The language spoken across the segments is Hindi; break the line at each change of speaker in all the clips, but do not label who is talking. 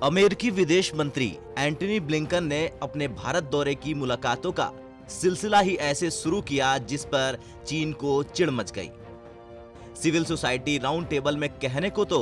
अमेरिकी विदेश मंत्री एंटनी ब्लिंकन ने अपने भारत दौरे की मुलाकातों का सिलसिला ही ऐसे शुरू किया जिस पर चीन को चिढ़ मच गई। सिविल सोसाइटी राउंड टेबल में कहने को तो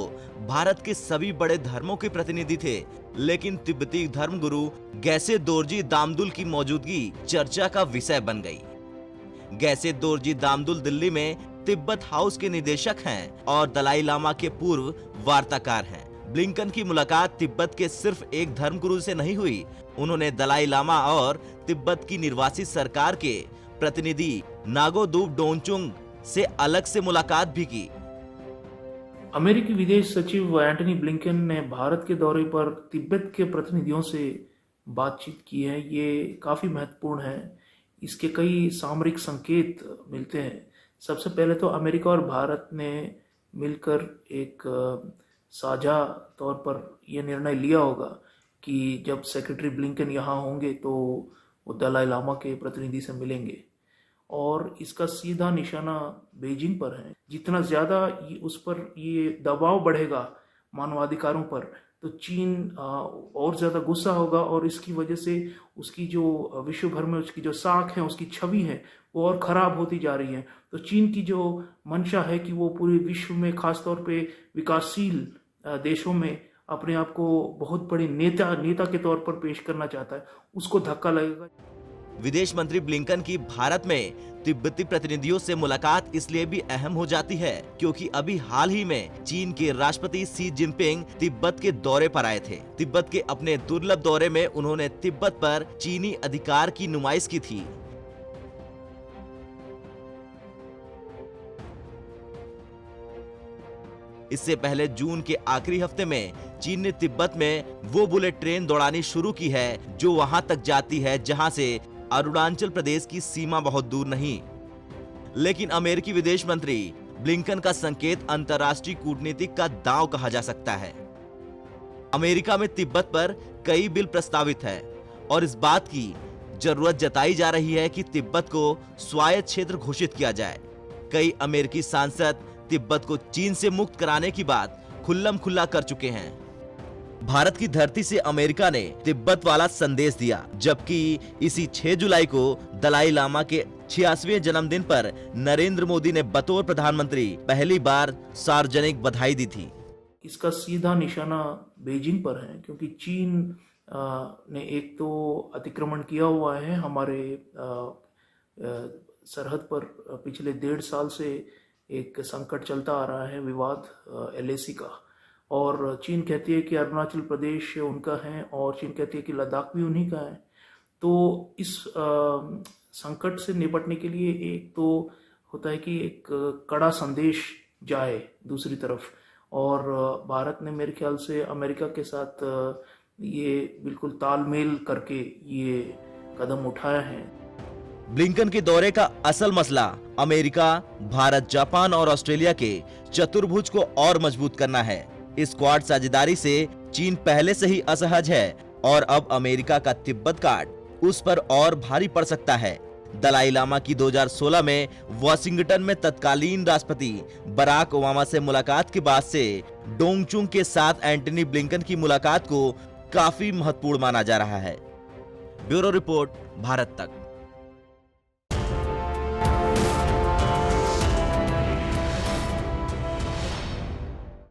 भारत के सभी बड़े धर्मों के प्रतिनिधि थे, लेकिन तिब्बती धर्मगुरु गैसे दोरजी दामदुल की मौजूदगी चर्चा का विषय बन गई। गैसे दोरजी दामदुल दिल्ली में तिब्बत हाउस के निदेशक हैं और दलाई लामा के पूर्व वार्ताकार हैं। ब्लिंकन की मुलाकात तिब्बत के सिर्फ एक धर्मगुरु से नहीं हुई, उन्होंने दलाई लामा और तिब्बत की निर्वासित सरकार के प्रतिनिधि नागोदूप डोंगचुंग से अलग से मुलाकात भी की।
अमेरिकी विदेश सचिव एंटनी ब्लिंकन ने भारत के दौरे पर तिब्बत के प्रतिनिधियों से बातचीत की है। ये काफ़ी महत्वपूर्ण है। इसके कई सामरिक संकेत मिलते हैं। सबसे पहले तो अमेरिका और भारत ने मिलकर एक साझा तौर पर यह निर्णय लिया होगा कि जब सेक्रेटरी ब्लिंकन यहाँ होंगे तो वो दलाई लामा के प्रतिनिधि से मिलेंगे, और इसका सीधा निशाना बीजिंग पर है। जितना ज़्यादा उस पर ये दबाव बढ़ेगा मानवाधिकारों पर, तो चीन और ज़्यादा गुस्सा होगा, और इसकी वजह से उसकी जो विश्व भर में उसकी जो साख है, उसकी छवि है, वो और ख़राब होती जा रही है। तो चीन की जो मंशा है कि वो पूरे विश्व में, खासतौर पे विकासशील देशों में अपने आप को बहुत बड़े नेता के तौर पर पेश करना चाहता है, उसको धक्का लगेगा।
विदेश मंत्री ब्लिंकन की भारत में तिब्बती प्रतिनिधियों से मुलाकात इसलिए भी अहम हो जाती है क्योंकि अभी हाल ही में चीन के राष्ट्रपति शी जिनपिंग तिब्बत के दौरे पर आए थे। तिब्बत के अपने दुर्लभ दौरे में उन्होंने तिब्बत पर चीनी अधिकार की नुमाइश की थी। इससे पहले जून के आखिरी हफ्ते में चीन ने तिब्बत में वो बुलेट ट्रेन दौड़ानी शुरू की है जो वहां तक जाती है जहां से अरुणाचल प्रदेश की सीमा बहुत दूर नहीं। लेकिन अमेरिकी विदेश मंत्री ब्लिंकन का संकेत अंतर्राष्ट्रीय कूटनीति का दांव कहा जा सकता है। अमेरिका में तिब्बत पर कई बिल प्रस्तावित है और इस बात की जरूरत जताई जा रही है कि तिब्बत को स्वायत्त क्षेत्र घोषित किया जाए। कई अमेरिकी सांसद तिब्बत को चीन से मुक्त कराने की बात खुल्लम खुल्ला कर चुके हैं। भारत की धरती से अमेरिका ने तिब्बत वाला संदेश दिया, जबकि इसी 6 जुलाई को दलाई लामा के 86वें जन्मदिन पर नरेंद्र मोदी ने बतौर प्रधानमंत्री पहली बार सार्वजनिक बधाई दी थी।
इसका सीधा निशाना बीजिंग पर है क्योंकि चीन ने एक तो अतिक्रमण किया हुआ है हमारे सरहद पर। पिछले 1.5 साल से एक संकट चलता आ रहा है, विवाद LAC का, और चीन कहती है कि अरुणाचल प्रदेश उनका है और चीन कहती है कि लद्दाख भी उन्हीं का है। तो इस संकट से निपटने के लिए एक तो होता है कि एक कड़ा संदेश जाए दूसरी तरफ, और भारत ने मेरे ख्याल से अमेरिका के साथ ये बिल्कुल तालमेल करके ये कदम उठाया है।
ब्लिंकन के दौरे का असल मसला अमेरिका, भारत, जापान और ऑस्ट्रेलिया के चतुर्भुज को और मजबूत करना है। इस क्वाड साझेदारी से चीन पहले से ही असहज है और अब अमेरिका का तिब्बत कार्ड उस पर और भारी पड़ सकता है। दलाई लामा की 2016 में वाशिंगटन में तत्कालीन राष्ट्रपति बराक ओबामा से मुलाकात के बाद से डोंगचुंग के साथ एंटनी ब्लिंकन की मुलाकात को काफी महत्वपूर्ण माना जा रहा है। ब्यूरो रिपोर्ट, भारत तक।